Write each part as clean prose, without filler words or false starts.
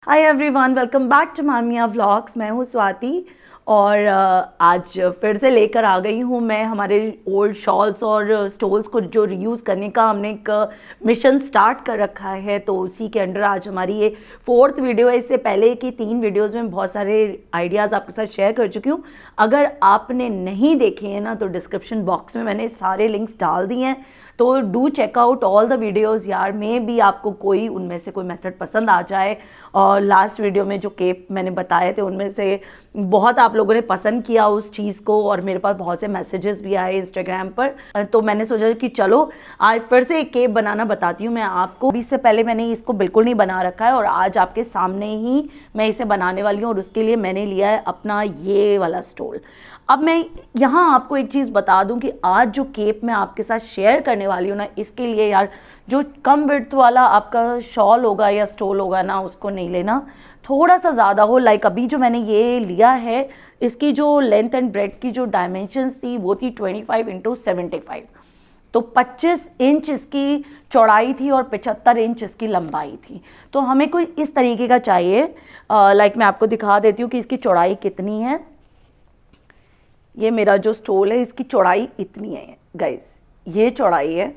Hi everyone, welcome back to मामिया vlogs. मैं हूँ स्वाति और आज फिर से लेकर आ गई हूँ मैं हमारे ओल्ड शॉल्स और स्टोल्स को जो रीयूज़ करने का हमने एक मिशन स्टार्ट कर रखा है। तो उसी के अंडर आज हमारी ये 4th वीडियो है। इससे पहले की 3 वीडियोज़ में बहुत सारे आइडियाज़ आपके साथ शेयर कर चुकी हूँ। अगर आपने नहीं देखे हैं ना तो डिस्क्रिप्शन बॉक्स में मैंने सारे लिंक्स डाल दिए हैं, तो do check out all the videos यार। मे भी आपको कोई उनमें से कोई मेथड पसंद आ जाए। और लास्ट वीडियो में जो केप मैंने बताए थे उनमें से बहुत आप लोगों ने पसंद किया उस चीज़ को, और मेरे पास बहुत से मैसेजेस भी आए इंस्टाग्राम पर। तो मैंने सोचा कि चलो आज फिर से एक केप बनाना बताती हूँ मैं आपको। इससे पहले मैंने इसको बिल्कुल नहीं बना रखा है और आज आपके सामने ही मैं इसे बनाने वाली हूँ। और उसके लिए मैंने लिया है अपना ये वाला स्टोल। अब मैं यहाँ आपको एक चीज़ बता दूं कि आज जो केप मैं आपके साथ शेयर करने वाली हूँ ना, इसके लिए यार जो कम विड्थ वाला आपका शॉल होगा या स्टोल होगा ना, उसको नहीं लेना। थोड़ा सा ज़्यादा हो। लाइक अभी जो मैंने ये लिया है, इसकी जो लेंथ एंड ब्रेड की जो डायमेंशंस थी वो थी 25x75। तो 25 इंच इसकी चौड़ाई थी और 75 इंच इसकी लंबाई थी। तो हमें कोई इस तरीके का चाहिए। लाइक मैं आपको दिखा देती हूँ कि इसकी चौड़ाई कितनी है। ये मेरा जो स्टोल है इसकी चौड़ाई इतनी है गाइस, ये चौड़ाई है।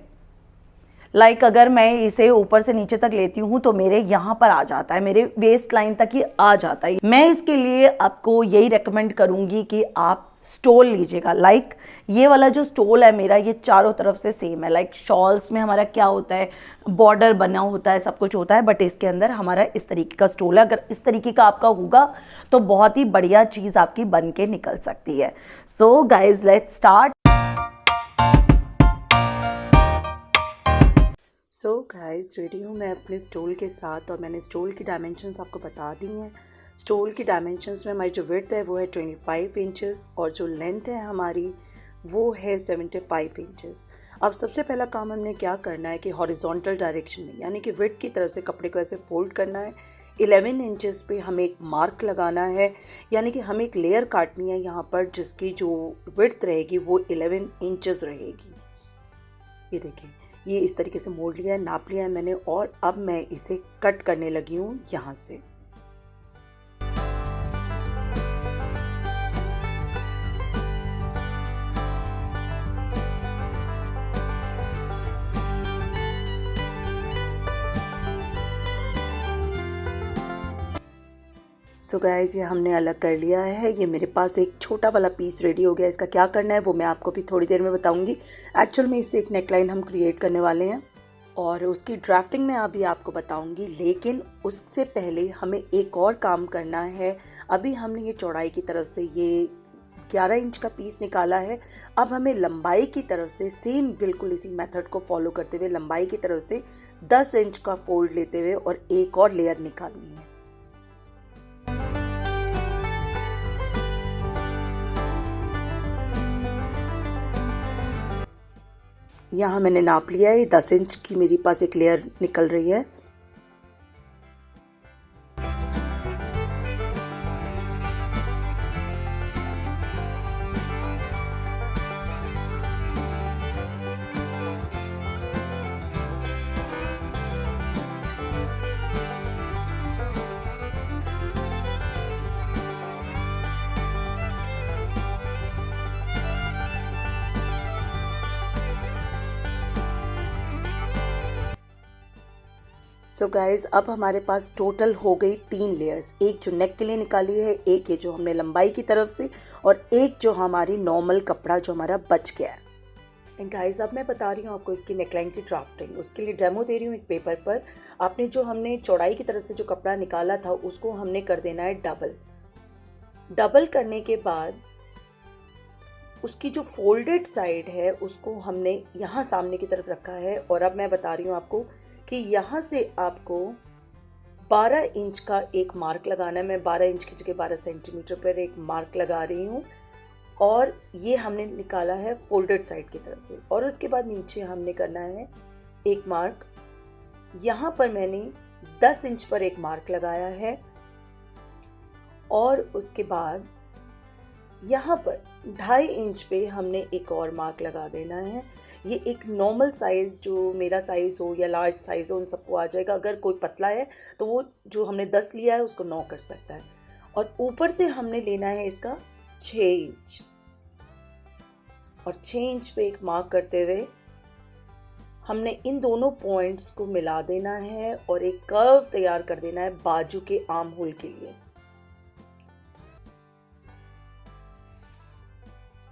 लाइक अगर मैं इसे ऊपर से नीचे तक लेती हूँ तो मेरे यहाँ पर आ जाता है, मेरे वेस्ट लाइन तक ये आ जाता है। मैं इसके लिए आपको यही रेकमेंड करूँगी कि आप स्टोल लीजिएगा। लाइक ये वाला जो स्टोल है मेरा, ये चारों तरफ से सेम है। लाइक शॉल्स में हमारा क्या होता है, बॉर्डर बना होता है, सब कुछ होता है, बट इसके अंदर हमारा इस तरीके का स्टोल है। अगर इस तरीके का आपका होगा तो बहुत ही बढ़िया चीज़ आपकी बन के निकल सकती है। So guys let's start. So guys ready हूँ मैं अपने स्टोल के साथ, और मैंने स्टोल की डायमेंशंस आपको बता दी हैं। स्टोल की डायमेंशंस में हमारी जो विड्थ है वो है 25 इंचेस और जो लेंथ है हमारी वो है 75 इंचेस। अब सबसे पहला काम हमने क्या करना है कि हॉरिजॉन्टल डायरेक्शन में, यानी कि विड्थ की तरफ से कपड़े को ऐसे फोल्ड करना है। 11 इंचेस पे हमें एक मार्क लगाना है, यानी कि हमें एक लेयर काटनी है यहाँ पर जिसकी जो विड्थ रहेगी वो 11 इंचेस रहेगी। ये देखें, ये इस तरीके से मोड़ लिया है, नाप लिया है मैंने, और अब मैं इसे कट करने लगी हूँ यहाँ से। सो गाइस, ये हमने अलग कर लिया है। ये मेरे पास एक छोटा वाला पीस रेडी हो गया। इसका क्या करना है वो मैं आपको भी थोड़ी देर में बताऊंगी। एक्चुअल में इससे एक नेकलाइन हम क्रिएट करने वाले हैं और उसकी ड्राफ्टिंग मैं अभी आपको बताऊंगी, लेकिन उससे पहले हमें एक और काम करना है। अभी हमने ये चौड़ाई की तरफ से ये 11 इंच का पीस निकाला है। अब हमें लंबाई की तरफ से सेम बिल्कुल इसी मेथड को फॉलो करते हुए लंबाई की तरफ से 10 इंच का फोल्ड लेते हुए और एक और लेयर निकालनी है। यहाँ मैंने नाप लिया है, 10 इंच की मेरे पास एक लेयर निकल रही है। सो गाइज, अब हमारे पास टोटल हो गई 3 लेयर्स। एक जो नेक के लिए निकाली है, एक ये जो हमने लंबाई की तरफ से, और एक जो हमारी नॉर्मल कपड़ा जो हमारा बच गया है। एंड गाइज, अब मैं बता रही हूँ आपको इसकी नेकलाइन की ड्राफ्टिंग। उसके लिए डेमो दे रही हूँ एक पेपर पर। आपने जो हमने चौड़ाई की तरफ से जो कपड़ा निकाला था उसको हमने कर देना है डबल। डबल करने के बाद उसकी जो फोल्डेड साइड है उसको हमने यहाँ सामने की तरफ रखा है। और अब मैं बता रही हूँ आपको कि यहाँ से आपको 12 इंच का एक मार्क लगाना है। मैं 12 इंच की जगह 12 सेंटीमीटर पर एक मार्क लगा रही हूँ, और ये हमने निकाला है फोल्डेड साइड की तरफ से। और उसके बाद नीचे हमने करना है एक मार्क। यहाँ पर मैंने 10 इंच पर एक मार्क लगाया है, और उसके बाद यहाँ पर 2.5 इंच पे हमने एक और मार्क लगा देना है। ये एक नॉर्मल साइज़, जो मेरा साइज़ हो या लार्ज साइज़ हो, उन सबको आ जाएगा। अगर कोई पतला है तो वो जो हमने 10 लिया है उसको 9 कर सकता है। और ऊपर से हमने लेना है इसका 6 इंच, और 6 इंच पे एक मार्क करते हुए हमने इन दोनों पॉइंट्स को मिला देना है और एक कर्व तैयार कर देना है बाजू के आर्म होल के लिए।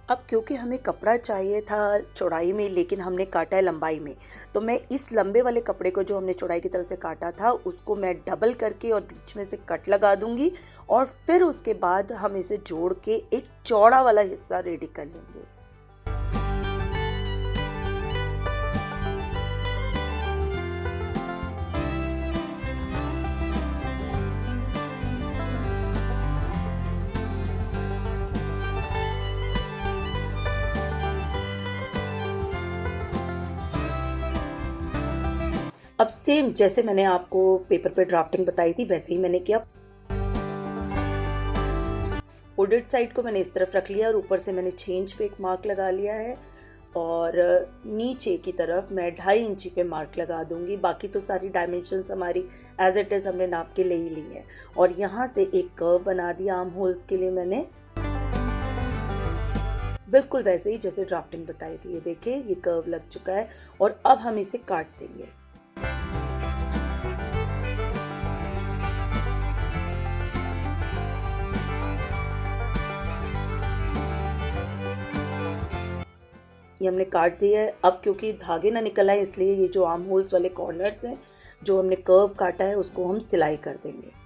अब क्योंकि हमें कपड़ा चाहिए था चौड़ाई में, लेकिन हमने काटा है लंबाई में, तो मैं इस लंबे वाले कपड़े को जो हमने चौड़ाई की तरफ से काटा था उसको मैं डबल करके और बीच में से कट लगा दूंगी, और फिर उसके बाद हम इसे जोड़ के एक चौड़ा वाला हिस्सा रेडी कर लेंगे। अब सेम जैसे मैंने आपको पेपर पे ड्राफ्टिंग बताई थी वैसे ही मैंने किया। फोल्डेड साइड को मैंने इस तरफ रख लिया और ऊपर से मैंने 6 इंच पे एक मार्क लगा लिया है, और नीचे की तरफ मैं 2.5 इंची पे मार्क लगा दूंगी। बाकी तो सारी डायमेंशंस हमारी एज इट इज़ हमने नाप के ले ही ली है। और यहाँ से एक कर्व बना दिया आर्म होल्स के लिए मैंने, बिल्कुल वैसे ही जैसे ड्राफ्टिंग बताई थी। ये देखिए ये कर्व लग चुका है, और अब हम इसे काट देंगे। ये हमने काट दिया है। अब क्योंकि धागे ना निकल आए इसलिए ये जो आर्म होल्स वाले कॉर्नर्स हैं जो हमने कर्व काटा है उसको हम सिलाई कर देंगे।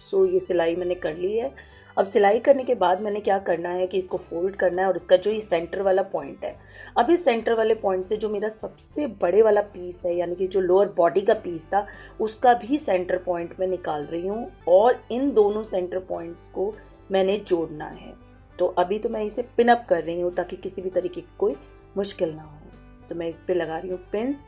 सो ये सिलाई मैंने कर ली है। अब सिलाई करने के बाद मैंने क्या करना है कि इसको फोल्ड करना है, और इसका जो ये सेंटर वाला पॉइंट है, अब इस सेंटर वाले पॉइंट से जो मेरा सबसे बड़े वाला पीस है, यानी कि जो लोअर बॉडी का पीस था, उसका भी सेंटर पॉइंट मैं निकाल रही हूँ, और इन दोनों सेंटर पॉइंट्स को मैंने जोड़ना है। तो अभी तो मैं इसे पिन अप कर रही हूँ ताकि किसी भी तरीके की कोई मुश्किल ना हो। तो मैं इस पर लगा रही हूँ पिन्स।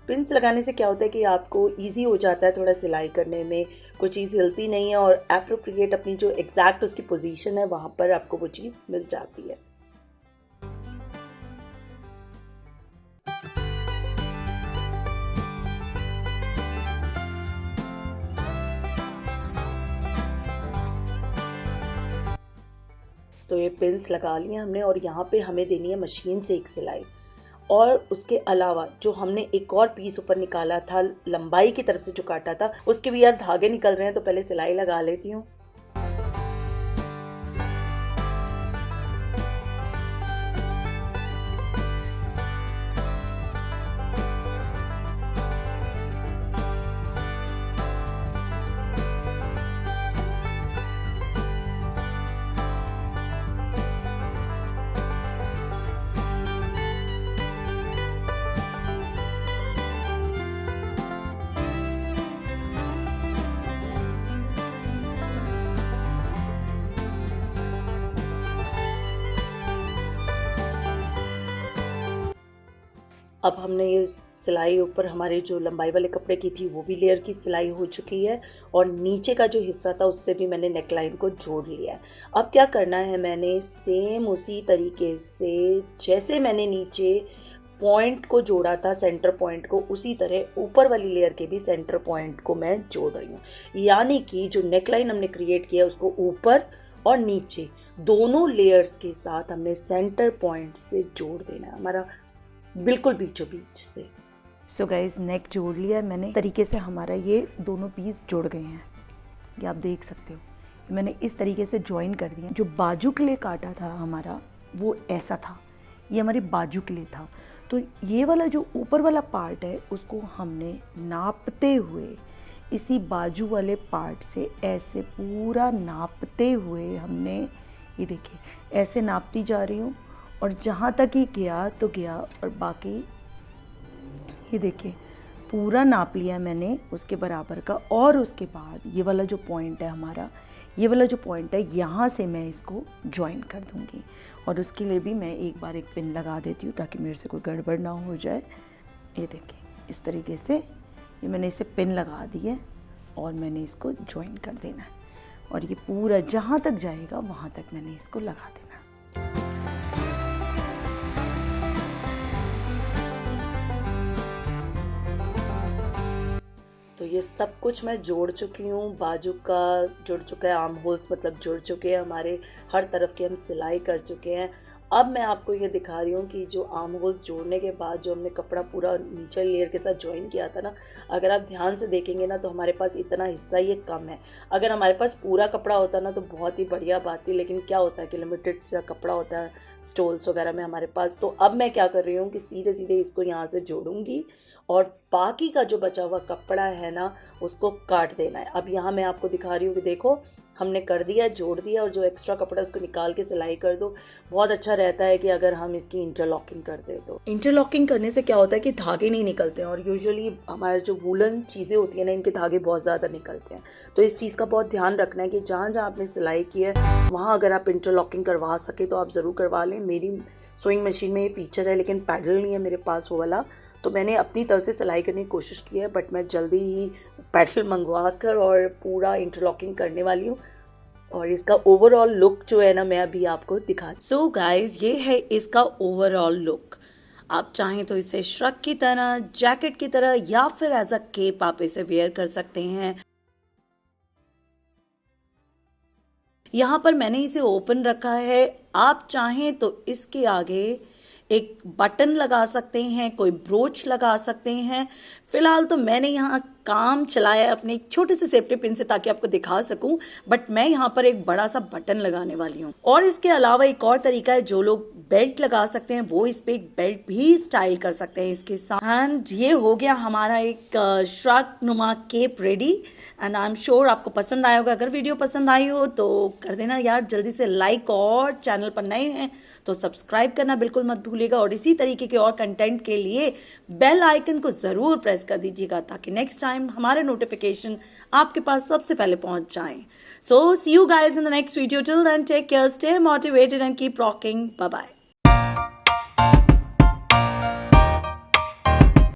पिन्स लगाने से क्या होता है कि आपको इजी हो जाता है थोड़ा सिलाई करने में, कोई चीज़ हिलती नहीं है, और एप्रोप्रिएट अपनी जो एग्जैक्ट उसकी पोजीशन है वहाँ पर आपको वो चीज़ मिल जाती है। तो ये पिन्स लगा लिए हमने, और यहाँ पे हमें देनी है मशीन से एक सिलाई। और उसके अलावा जो हमने एक और पीस ऊपर निकाला था लंबाई की तरफ से जो काटा था, उसके भी यार धागे निकल रहे हैं, तो पहले सिलाई लगा लेती हूँ। अब हमने ये सिलाई ऊपर हमारे जो लंबाई वाले कपड़े की थी वो भी लेयर की सिलाई हो चुकी है, और नीचे का जो हिस्सा था उससे भी मैंने नेकलाइन को जोड़ लिया है। अब क्या करना है, मैंने सेम उसी तरीके से जैसे मैंने नीचे पॉइंट को जोड़ा था सेंटर पॉइंट को, उसी तरह ऊपर वाली लेयर के भी सेंटर पॉइंट को मैं जोड़ रही हूँ। यानी कि जो नेकलाइन हमने क्रिएट किया उसको ऊपर और नीचे दोनों लेयर्स के साथ हमने सेंटर पॉइंट से जोड़ देना है, हमारा बिल्कुल बीचों बीच से। सो गाइज नेक जोड़ लिया है मैंने, तरीके से हमारा ये दोनों पीस जुड़ गए हैं, ये आप देख सकते हो। मैंने इस तरीके से ज्वाइन कर दिया। जो बाजू के लिए काटा था हमारा वो ऐसा था, ये हमारे बाजू के लिए था। तो ये वाला जो ऊपर वाला पार्ट है उसको हमने नापते हुए इसी बाजू वाले पार्ट से ऐसे पूरा नापते हुए हमने, ये देखिए ऐसे नापती जा रही हूँ, और जहाँ तक ही गया तो गया, और बाकी ये देखिए पूरा नाप लिया मैंने उसके बराबर का। और उसके बाद ये वाला जो पॉइंट है हमारा, ये वाला जो पॉइंट है, यहाँ से मैं इसको ज्वाइन कर दूँगी। और उसके लिए भी मैं एक बार एक पिन लगा देती हूँ ताकि मेरे से कोई गड़बड़ ना हो जाए। ये देखिए इस तरीके से ये मैंने इसे पिन लगा दी है और मैंने इसको ज्वाइन कर देना है। और ये पूरा जहाँ तक जाएगा वहाँ तक मैंने इसको लगा देना है। तो ये सब कुछ मैं जोड़ चुकी हूँ, बाजू का जुड़ चुका है, आर्म होल्स मतलब जुड़ चुके हैं हमारे, हर तरफ की हम सिलाई कर चुके हैं। अब मैं आपको ये दिखा रही हूँ कि जो आर्म होल्स जोड़ने के बाद जो हमने कपड़ा पूरा नीचे लेयर के साथ ज्वाइन किया था ना, अगर आप ध्यान से देखेंगे ना तो हमारे पास इतना हिस्सा ये कम है। अगर हमारे पास पूरा कपड़ा होता ना तो बहुत ही बढ़िया बात थी, लेकिन क्या होता है कि लिमिटेड सा कपड़ा होता है स्टोल्स वगैरह में हमारे पास। तो अब मैं क्या कर रही हूँ कि सीधे सीधे इसको यहाँ से जोड़ूंगी और बाकी का जो बचा हुआ कपड़ा है ना उसको काट देना है। अब यहाँ मैं आपको दिखा रही हूँ कि देखो हमने कर दिया, जोड़ दिया, और जो एक्स्ट्रा कपड़ा है उसको निकाल के सिलाई कर दो। बहुत अच्छा रहता है कि अगर हम इसकी इंटरलॉकिंग कर दे तो। इंटरलॉकिंग करने से क्या होता है कि धागे नहीं निकलते हैं, और यूजुअली हमारे जो वूलन चीज़ें होती है ना इनके धागे बहुत ज़्यादा निकलते हैं। तो इस चीज़ का बहुत ध्यान रखना है कि जहाँ जहाँ आपने सिलाई की है वहाँ अगर आप इंटरलॉकिंग करवा सके तो आप ज़रूर करवा लें। मेरी सोइंग मशीन में ये फीचर है लेकिन पैडल नहीं है मेरे पास वो वाला, तो मैंने अपनी तरफ से सिलाई करने की कोशिश की है, बट मैं जल्दी ही पैडल मंगवा कर और पूरा इंटरलॉकिंग करने वाली हूँ। और इसका ओवरऑल लुक जो है ना मैं अभी आपको दिखा। सो गाइज ये है इसका ओवरऑल लुक। आप चाहें तो इसे श्रग की तरह, जैकेट की तरह या फिर एज अ केप आप इसे वेयर कर सकते हैं। यहाँ पर मैंने इसे ओपन रखा है, आप चाहें तो इसके आगे एक बटन लगा सकते हैं, कोई ब्रोच लगा सकते हैं। फिलहाल तो मैंने यहाँ काम चलाया है अपने एक छोटे से सेफ्टी पिन से ताकि आपको दिखा सकूं, बट मैं यहाँ पर एक बड़ा सा बटन लगाने वाली हूँ। और इसके अलावा एक और तरीका है, जो लोग बेल्ट लगा सकते हैं वो इस पे एक बेल्ट भी स्टाइल कर सकते हैं इसके साथ। एंड ये हो गया हमारा एक श्रग नुमा cape ready. And I am sure आपको पसंद आया होगा। अगर वीडियो पसंद आई हो तो कर देना यार जल्दी से लाइक, और चैनल पर नए हैं तो सब्सक्राइब करना बिल्कुल मत भूलिएगा। और इसी तरीके के और कंटेंट के लिए बेल आइकन को जरूर प्रेस कर दीजिएगा ताकि नेक्स्ट टाइम हमारे नोटिफिकेशन आपके पास सबसे पहले पहुंच जाएं। So see you guys in the next video. Till then take care, stay motivated and keep rocking. Bye bye.